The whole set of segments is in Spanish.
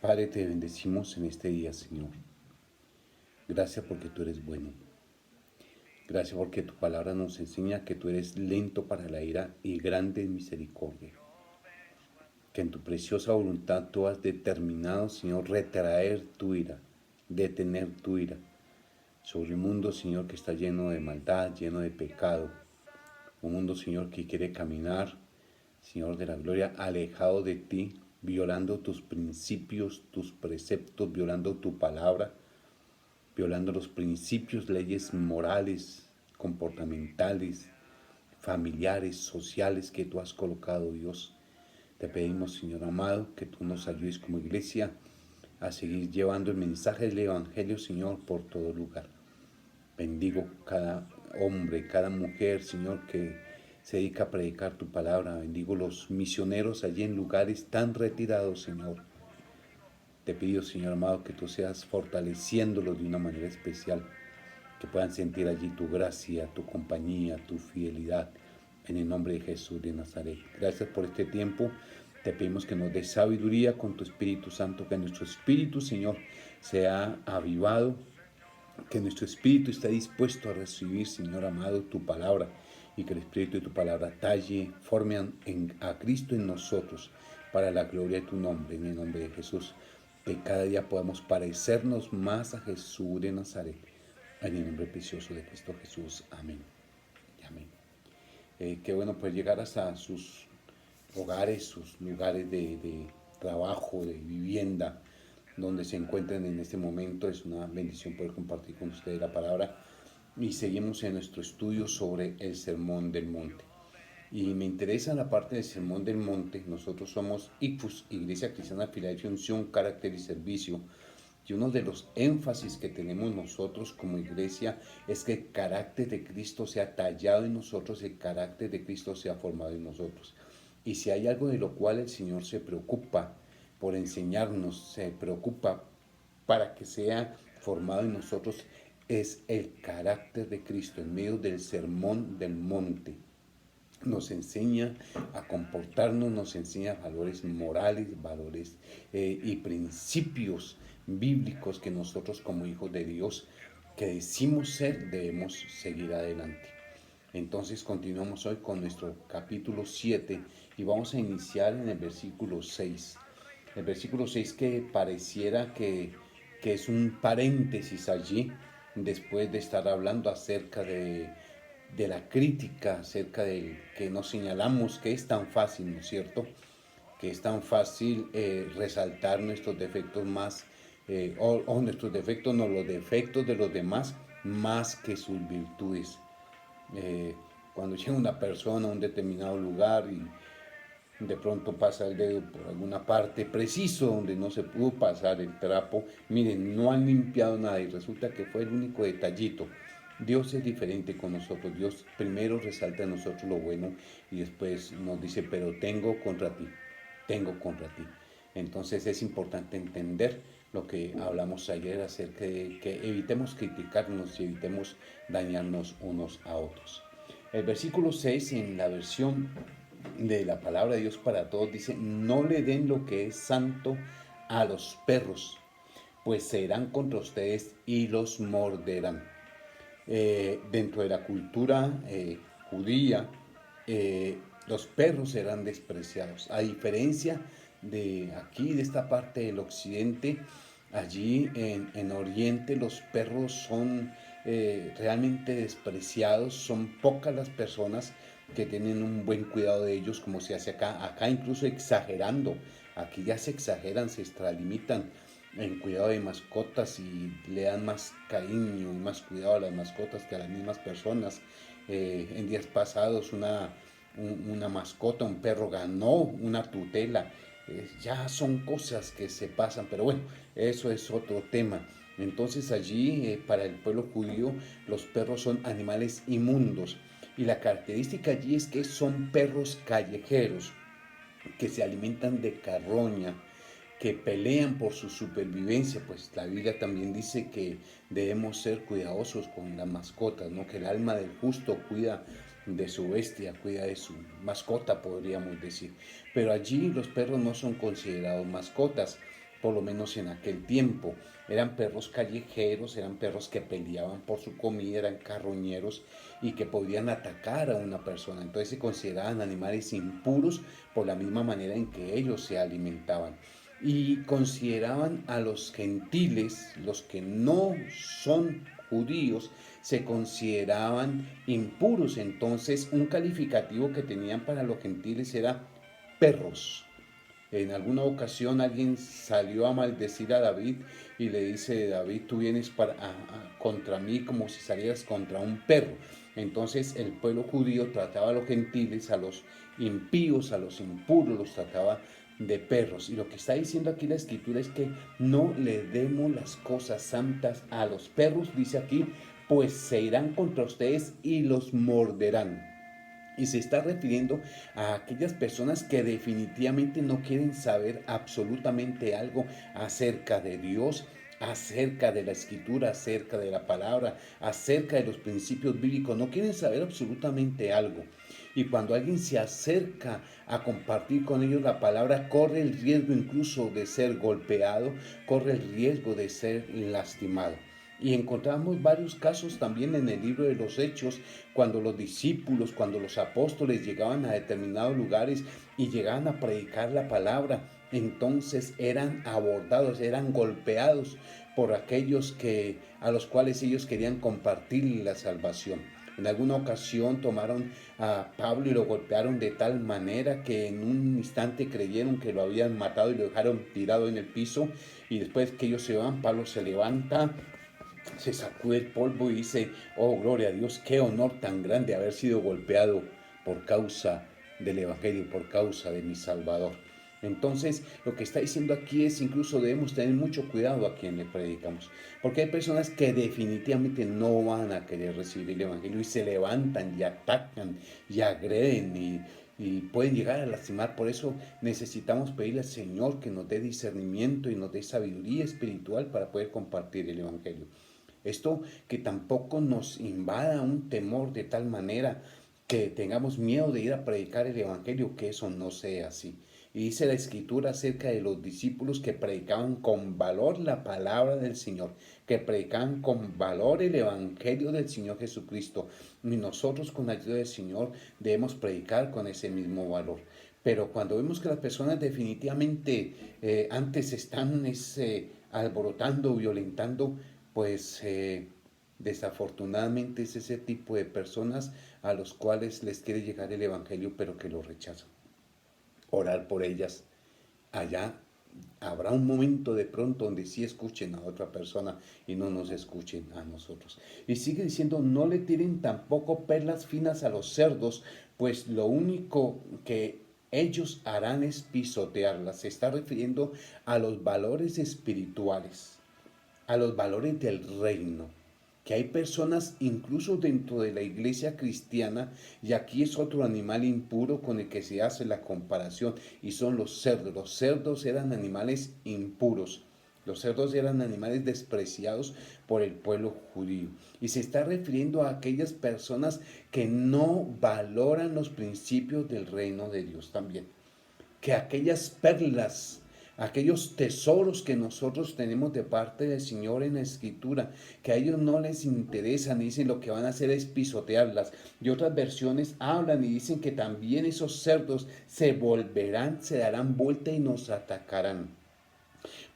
Padre, te bendecimos en este día, Señor. Gracias porque tú eres bueno. Gracias porque tu palabra nos enseña que tú eres lento para la ira y grande en misericordia. Que en tu preciosa voluntad tú has determinado, Señor, retraer tu ira, detener tu ira sobre un mundo, Señor, que está lleno de maldad, lleno de pecado. Un mundo, Señor, que quiere caminar, Señor de la gloria, alejado de ti, violando tus principios, tus preceptos, violando tu palabra, violando los principios, leyes morales, comportamentales, familiares, sociales que tú has colocado, Dios. Te pedimos, Señor amado, que tú nos ayudes como iglesia a seguir llevando el mensaje del Evangelio, Señor, por todo lugar. Bendigo cada hombre, cada mujer, Señor, que se dedica a predicar tu palabra. Bendigo los misioneros allí en lugares tan retirados, Señor. Te pido, Señor amado, que tú seas fortaleciéndolos de una manera especial, que puedan sentir allí tu gracia, tu compañía, tu fidelidad, en el nombre de Jesús de Nazaret. Gracias por este tiempo. Te pedimos que nos des sabiduría con tu Espíritu Santo, que nuestro espíritu, Señor, sea avivado, que nuestro espíritu esté dispuesto a recibir, Señor amado, tu palabra, y que el espíritu de tu palabra talle, forme a Cristo en nosotros, para la gloria de tu nombre, en el nombre de Jesús. Que cada día podamos parecernos más a Jesús de Nazaret, en el nombre precioso de Cristo Jesús. Amén. Amén. Qué bueno pues llegar hasta sus hogares, sus lugares de trabajo, de vivienda, donde se encuentren en este momento. Es una bendición poder compartir con ustedes la palabra. Y seguimos en nuestro estudio sobre el Sermón del Monte. Y me interesa la parte del Sermón del Monte. Nosotros somos ICFUS, Iglesia Cristiana Filadelfia, Unción, Carácter y Servicio. Y uno de los énfasis que tenemos nosotros como iglesia es que el carácter de Cristo sea tallado en nosotros, el carácter de Cristo sea formado en nosotros. Y si hay algo de lo cual el Señor se preocupa por enseñarnos, se preocupa para que sea formado en nosotros, es el carácter de Cristo en medio del sermón del monte. Nos enseña a comportarnos, nos enseña valores morales, valores y principios bíblicos que nosotros como hijos de Dios que decimos ser debemos seguir adelante. Entonces continuamos hoy con nuestro capítulo 7 y vamos a iniciar en el versículo 6. El versículo 6 que pareciera que es un paréntesis allí después de estar hablando acerca de la crítica, acerca del que nos señalamos que es tan fácil, ¿no es cierto? Que es tan fácil resaltar nuestros defectos más, o nuestros defectos, no, los defectos de los demás más que sus virtudes. Eh, Cuando llega una persona a un determinado lugar y de pronto pasa el dedo por alguna parte preciso donde no se pudo pasar el trapo, miren, no han limpiado nada y resulta que fue el único detallito. Dios es diferente con nosotros. Dios primero resalta en nosotros lo bueno y después nos dice, pero tengo contra ti, tengo contra ti. Entonces es importante entender lo que hablamos ayer acerca de que evitemos criticarnos y evitemos dañarnos unos a otros. El versículo 6 en la versión de la palabra de Dios para todos dice, no le den lo que es santo a los perros, pues se irán contra ustedes y los morderán. Dentro de la cultura judía, los perros eran despreciados. A diferencia de aquí, de esta parte del occidente, allí en Oriente los perros son realmente despreciados. Son pocas las personas que tienen un buen cuidado de ellos como se hace acá. Acá incluso exagerando. Aquí ya se exageran, se extralimitan en cuidado de mascotas y le dan más cariño y más cuidado a las mascotas que a las mismas personas. En días pasados una mascota, un perro ganó una tutela. Ya son cosas que se pasan, pero bueno, eso es otro tema. Entonces allí para el pueblo judío los perros son animales inmundos y la característica allí es que son perros callejeros que se alimentan de carroña, que pelean por su supervivencia. Pues la Biblia también dice que debemos ser cuidadosos con las mascotas, ¿no? Que el alma del justo cuida de su bestia, cuida de su mascota, podríamos decir. Pero allí los perros no son considerados mascotas. por lo menos en aquel tiempo. Eran perros callejeros, eran perros que peleaban por su comida, eran carroñeros y que podían atacar a una persona. Entonces se consideraban animales impuros por la misma manera en que ellos se alimentaban. Y consideraban a los gentiles, los que no son judíos, se consideraban impuros. Entonces un calificativo que tenían para los gentiles era perros. En alguna ocasión alguien salió a maldecir a David y le dice: David, tú vienes contra mí como si salieras contra un perro. Entonces el pueblo judío trataba a los gentiles, a los impíos, a los impuros, los trataba de perros. Y lo que está diciendo aquí la escritura es que no le demos las cosas santas a los perros, dice aquí, pues se irán contra ustedes y los morderán. Y se está refiriendo a aquellas personas que definitivamente no quieren saber absolutamente algo acerca de Dios, acerca de la escritura, acerca de la palabra, acerca de los principios bíblicos. No quieren saber absolutamente algo. Y cuando alguien se acerca a compartir con ellos la palabra, corre el riesgo incluso de ser golpeado, corre el riesgo de ser lastimado. Y encontramos varios casos también en el libro de los Hechos, cuando los discípulos, cuando los apóstoles llegaban a determinados lugares y llegaban a predicar la palabra, entonces eran abordados, eran golpeados por aquellos a los cuales ellos querían compartir la salvación. En alguna ocasión tomaron a Pablo y lo golpearon de tal manera que en un instante creyeron que lo habían matado y lo dejaron tirado en el piso. Y después que ellos se van, Pablo se levanta, se sacude el polvo y dice: oh, gloria a Dios, qué honor tan grande haber sido golpeado por causa del Evangelio, por causa de mi Salvador. Entonces, lo que está diciendo aquí es: incluso debemos tener mucho cuidado a quien le predicamos, porque hay personas que definitivamente no van a querer recibir el Evangelio y se levantan y atacan y agreden y pueden llegar a lastimar. Por eso necesitamos pedirle al Señor que nos dé discernimiento y nos dé sabiduría espiritual para poder compartir el Evangelio. Esto, que tampoco nos invada un temor de tal manera que tengamos miedo de ir a predicar el Evangelio, que eso no sea así. Y dice la Escritura acerca de los discípulos que predicaban con valor la palabra del Señor, que predicaban con valor el Evangelio del Señor Jesucristo. Y nosotros, con la ayuda del Señor, debemos predicar con ese mismo valor. Pero cuando vemos que las personas definitivamente antes están alborotando, violentando, pues desafortunadamente es ese tipo de personas a los cuales les quiere llegar el Evangelio, pero que lo rechazan. Orar por ellas. Allá habrá un momento de pronto donde sí escuchen a otra persona y no nos escuchen a nosotros. Y sigue diciendo: no le tiren tampoco perlas finas a los cerdos, pues lo único que ellos harán es pisotearlas. Se está refiriendo a los valores espirituales, a los valores del reino, que hay personas incluso dentro de la iglesia cristiana, y aquí es otro animal impuro con el que se hace la comparación, y son los cerdos. Los cerdos eran animales impuros. Los cerdos eran animales despreciados por el pueblo judío. Y se está refiriendo a aquellas personas que no valoran los principios del reino de Dios también. Que aquellas perlas, aquellos tesoros que nosotros tenemos de parte del Señor en la Escritura, que a ellos no les interesan, y dicen lo que van a hacer es pisotearlas. Y otras versiones hablan y dicen que también esos cerdos se volverán, se darán vuelta y nos atacarán.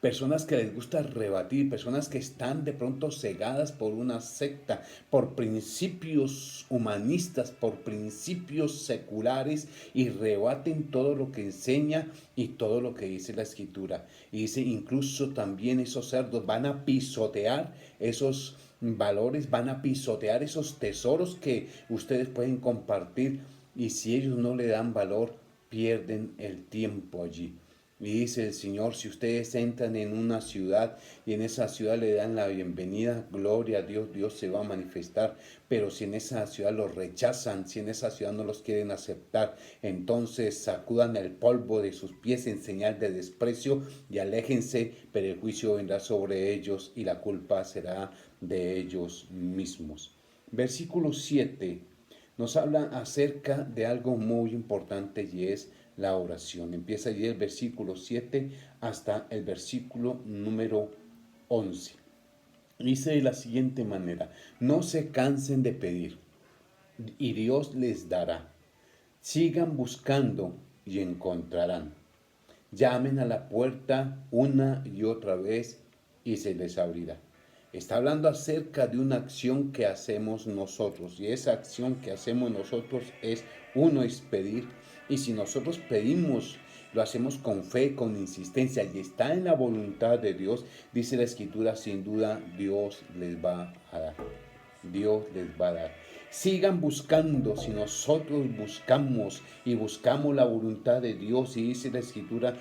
Personas que les gusta rebatir, personas que están de pronto cegadas por una secta, por principios humanistas, por principios seculares, y rebaten todo lo que enseña y todo lo que dice la Escritura. Y dice: incluso también esos cerdos van a pisotear esos valores, van a pisotear esos tesoros que ustedes pueden compartir, y si ellos no le dan valor, pierden el tiempo allí. Y dice el Señor: si ustedes entran en una ciudad y en esa ciudad le dan la bienvenida, gloria a Dios, Dios se va a manifestar. Pero si en esa ciudad los rechazan, si en esa ciudad no los quieren aceptar, entonces sacudan el polvo de sus pies en señal de desprecio y aléjense, pero el juicio vendrá sobre ellos y la culpa será de ellos mismos. Versículo 7 nos habla acerca de algo muy importante, y es la oración. Empieza allí el versículo 7 hasta el versículo número 11. Dice de la siguiente manera: no se cansen de pedir y Dios les dará. Sigan buscando y encontrarán. Llamen a la puerta una y otra vez y se les abrirá. Está hablando acerca de una acción que hacemos nosotros, y esa acción que hacemos nosotros es, uno, es pedir, y si nosotros pedimos, lo hacemos con fe, con insistencia, y está en la voluntad de Dios, dice la Escritura, sin duda Dios les va a dar. Dios les va a dar. Sigan buscando, si nosotros buscamos y buscamos la voluntad de Dios, y dice la Escritura,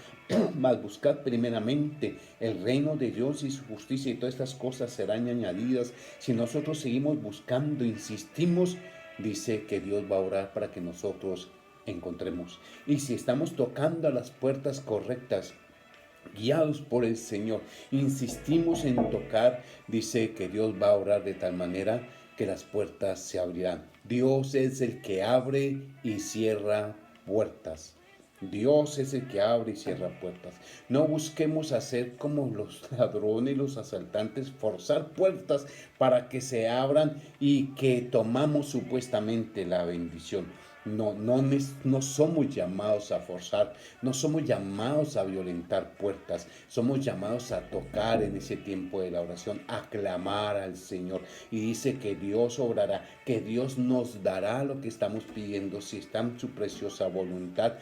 mas buscad primeramente el reino de Dios y su justicia, y todas estas cosas serán añadidas. Si nosotros seguimos buscando, insistimos, dice que Dios va a orar para que nosotros encontremos. Y si estamos tocando a las puertas correctas, guiados por el Señor, insistimos en tocar, dice que Dios va a orar de tal manera que las puertas se abrirán. Dios es el que abre y cierra puertas. Dios es el que abre y cierra puertas. No busquemos hacer como los ladrones y los asaltantes, forzar puertas para que se abran y que tomamos supuestamente la bendición. No somos llamados a forzar, no somos llamados a violentar puertas, somos llamados a tocar en ese tiempo de la oración, a clamar al Señor. Y dice que Dios obrará, que Dios nos dará lo que estamos pidiendo, si está en su preciosa voluntad,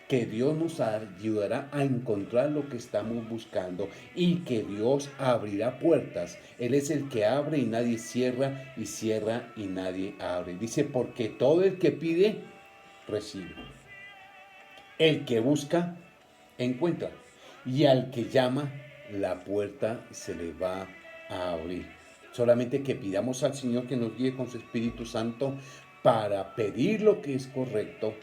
que Dios nos ayudará a encontrar lo que estamos buscando y que Dios abrirá puertas. Él es el que abre y nadie cierra, y cierra y nadie abre. Dice, porque todo el que pide, recibe. El que busca, encuentra. Y al que llama, la puerta se le va a abrir. Solamente que pidamos al Señor que nos guíe con su Espíritu Santo para pedir lo que es correcto,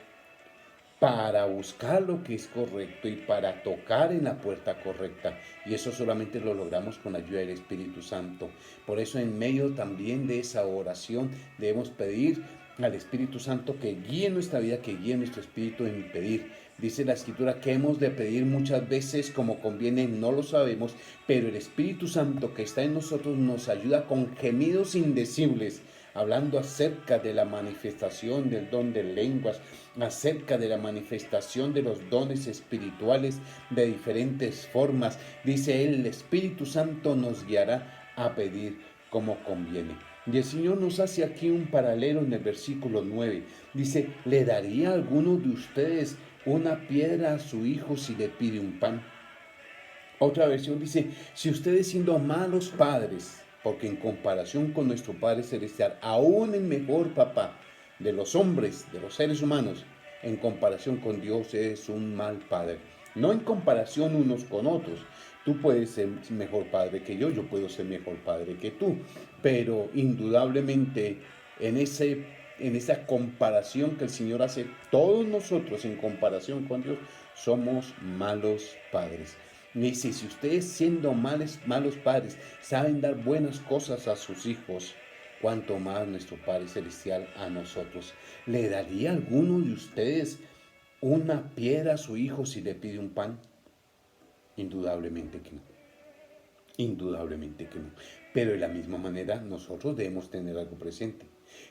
para buscar lo que es correcto y para tocar en la puerta correcta. Y eso solamente lo logramos con la ayuda del Espíritu Santo. Por eso en medio también de esa oración debemos pedir al Espíritu Santo que guíe nuestra vida, que guíe nuestro espíritu en pedir. Dice la Escritura que hemos de pedir muchas veces como conviene, no lo sabemos, pero el Espíritu Santo que está en nosotros nos ayuda con gemidos indecibles, hablando acerca de la manifestación del don de lenguas, acerca de la manifestación de los dones espirituales de diferentes formas. Dice él, el Espíritu Santo nos guiará a pedir como conviene. Y el Señor nos hace aquí un paralelo en el versículo 9. Dice, ¿le daría a alguno de ustedes una piedra a su hijo si le pide un pan? Otra versión dice, si ustedes siendo malos padres, porque en comparación con nuestro Padre Celestial, aún el mejor papá de los hombres, de los seres humanos, en comparación con Dios es un mal padre. No en comparación unos con otros. Tú puedes ser mejor padre que yo puedo ser mejor padre que tú, pero indudablemente en esa comparación que el Señor hace, todos nosotros en comparación con Dios somos malos padres. Me dice, si ustedes siendo malos padres saben dar buenas cosas a sus hijos, cuanto más nuestro Padre Celestial a nosotros. ¿Le daría a alguno de ustedes una piedra a su hijo si le pide un pan? Indudablemente que no. Indudablemente que no. Pero de la misma manera nosotros debemos tener algo presente,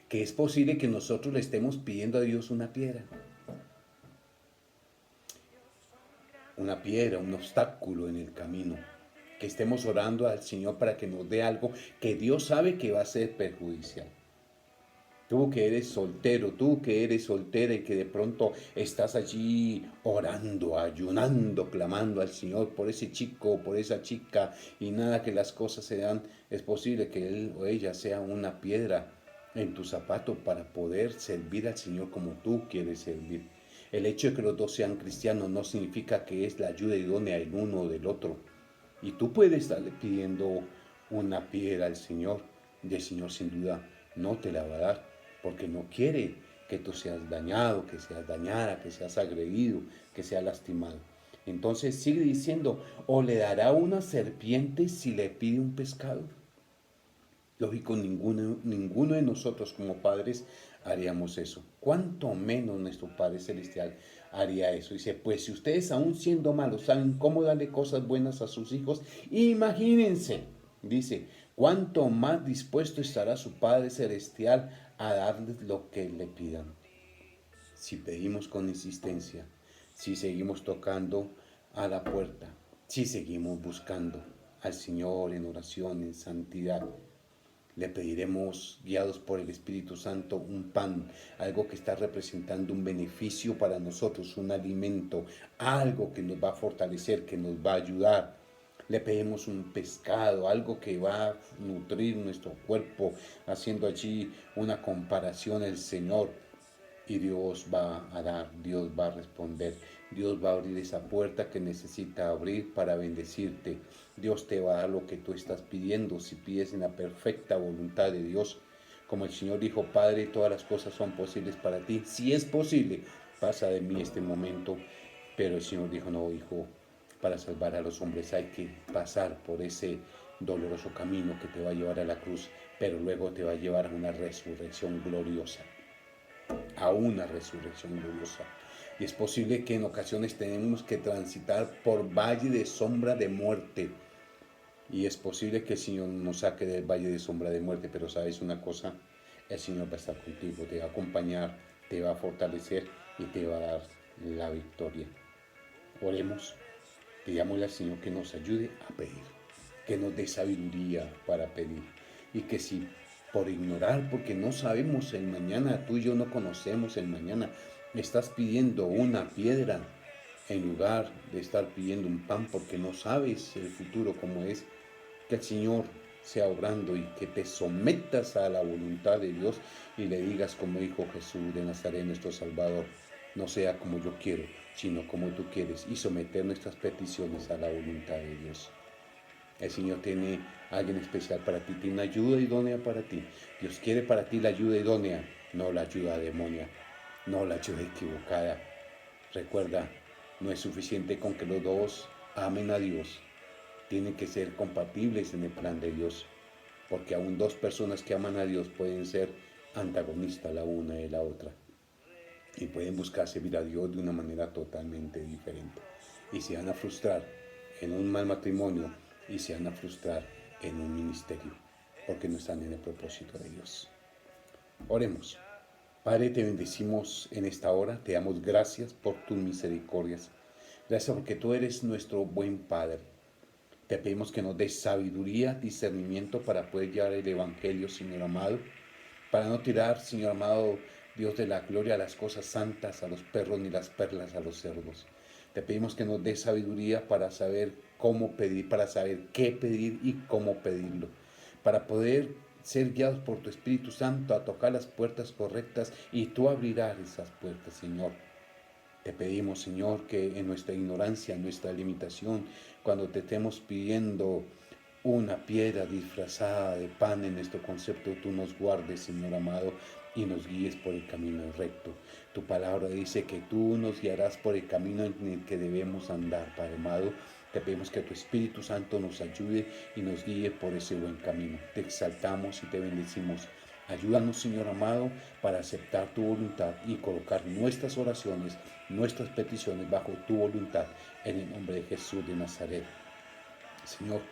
que es posible que nosotros le estemos pidiendo a Dios una piedra, un obstáculo en el camino, que estemos orando al Señor para que nos dé algo que Dios sabe que va a ser perjudicial. Tú que eres soltero, tú que eres soltera y que de pronto estás allí orando, ayunando, clamando al Señor por ese chico, por esa chica, y nada que las cosas se dan, es posible que él o ella sea una piedra en tu zapato para poder servir al Señor como tú quieres servir. El hecho de que los dos sean cristianos no significa que es la ayuda idónea el uno o del otro. Y tú puedes estarle pidiendo una piedra al Señor, y el Señor sin duda no te la va a dar, porque no quiere que tú seas dañado, que seas dañada, que seas agredido, que seas lastimado. Entonces sigue diciendo, ¿o le dará una serpiente si le pide un pescado? Lógico, ninguno de nosotros como padres haríamos eso. ¿Cuánto menos nuestro Padre Celestial haría eso? Dice, pues si ustedes aún siendo malos saben cómo darle cosas buenas a sus hijos, imagínense, dice, cuánto más dispuesto estará su Padre Celestial a darles lo que le pidan. Si pedimos con insistencia, si seguimos tocando a la puerta, si seguimos buscando al Señor en oración, en santidad, le pediremos, guiados por el Espíritu Santo, un pan, algo que está representando un beneficio para nosotros, un alimento, algo que nos va a fortalecer, que nos va a ayudar. Le pedimos un pescado, algo que va a nutrir nuestro cuerpo, haciendo allí una comparación al Señor. Y Dios va a dar, Dios va a responder, Dios va a abrir esa puerta que necesita abrir para bendecirte. Dios te va a dar lo que tú estás pidiendo, si pides en la perfecta voluntad de Dios. Como el Señor dijo, Padre, todas las cosas son posibles para ti. Si es posible, pasa de mí este momento. Pero el Señor dijo, no, hijo, para salvar a los hombres hay que pasar por ese doloroso camino que te va a llevar a la cruz, pero luego te va a llevar a una resurrección gloriosa, a una resurrección gloriosa. Y es posible que en ocasiones tenemos que transitar por valle de sombra de muerte. Y es posible que el Señor nos saque del valle de sombra de muerte, pero sabes una cosa, el Señor va a estar contigo, te va a acompañar, te va a fortalecer y te va a dar la victoria. Oremos, pidámosle al Señor que nos ayude a pedir, que nos dé sabiduría para pedir y que si por ignorar, porque no sabemos el mañana, tú y yo no conocemos el mañana, estás pidiendo una piedra en lugar de estar pidiendo un pan porque no sabes el futuro como es, que el Señor sea obrando y que te sometas a la voluntad de Dios y le digas como dijo Jesús de Nazaret, nuestro Salvador, no sea como yo quiero, sino como tú quieres, y someter nuestras peticiones a la voluntad de Dios. El Señor tiene alguien especial para ti, tiene una ayuda idónea para ti. Dios quiere para ti la ayuda idónea, no la ayuda demonia, no la ayuda equivocada. Recuerda, no es suficiente con que los dos amen a Dios. Tienen que ser compatibles en el plan de Dios, porque aún dos personas que aman a Dios pueden ser antagonistas la una de la otra y pueden buscar servir a Dios de una manera totalmente diferente. Y se van a frustrar en un mal matrimonio y se van a frustrar en un ministerio, porque no están en el propósito de Dios. Oremos. Padre, te bendecimos en esta hora, te damos gracias por tus misericordias. Gracias porque tú eres nuestro buen Padre. Te pedimos que nos des sabiduría, discernimiento para poder llevar el Evangelio, Señor amado, para no tirar, Señor amado, Dios de la gloria, a las cosas santas, a los perros, ni las perlas a los cerdos. Te pedimos que nos des sabiduría para saber cómo pedir, para saber qué pedir y cómo pedirlo, para poder ser guiados por tu Espíritu Santo a tocar las puertas correctas y tú abrirás esas puertas, Señor. Te pedimos, Señor, que en nuestra ignorancia, en nuestra limitación, cuando te estemos pidiendo una piedra disfrazada de pan en nuestro concepto, tú nos guardes, Señor amado, y nos guíes por el camino recto. Tu palabra dice que tú nos guiarás por el camino en el que debemos andar, Padre amado. Te pedimos que tu Espíritu Santo nos ayude y nos guíe por ese buen camino. Te exaltamos y te bendecimos. Ayúdanos, Señor amado, para aceptar tu voluntad y colocar nuestras oraciones, nuestras peticiones bajo tu voluntad, en el nombre de Jesús de Nazaret. Señor,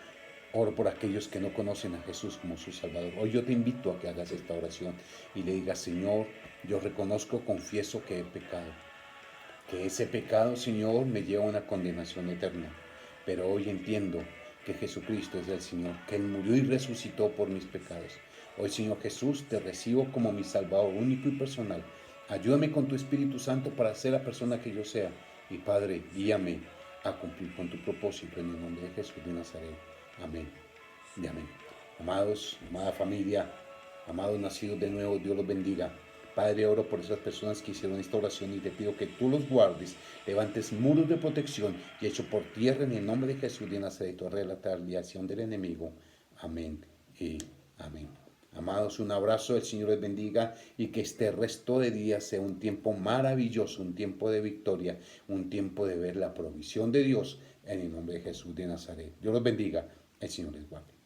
oro por aquellos que no conocen a Jesús como su Salvador. Hoy yo te invito a que hagas esta oración y le digas, Señor, yo reconozco, confieso que he pecado. Que ese pecado, Señor, me lleva a una condenación eterna. Pero hoy entiendo que Jesucristo es el Señor, que Él murió y resucitó por mis pecados. Hoy, Señor Jesús, te recibo como mi Salvador único y personal. Ayúdame con tu Espíritu Santo para ser la persona que yo sea. Y Padre, guíame a cumplir con tu propósito en el nombre de Jesús de Nazaret. Amén y amén. Amados, amada familia, amados nacidos de nuevo, Dios los bendiga. Padre, oro por esas personas que hicieron esta oración y te pido que tú los guardes, levantes muros de protección y echo por tierra en el nombre de Jesús de Nazaret toda retaliación del enemigo. Amén y amén. Amados, un abrazo, el Señor les bendiga y que este resto de día sea un tiempo maravilloso, un tiempo de victoria, un tiempo de ver la provisión de Dios en el nombre de Jesús de Nazaret. Dios los bendiga, el Señor les guarde.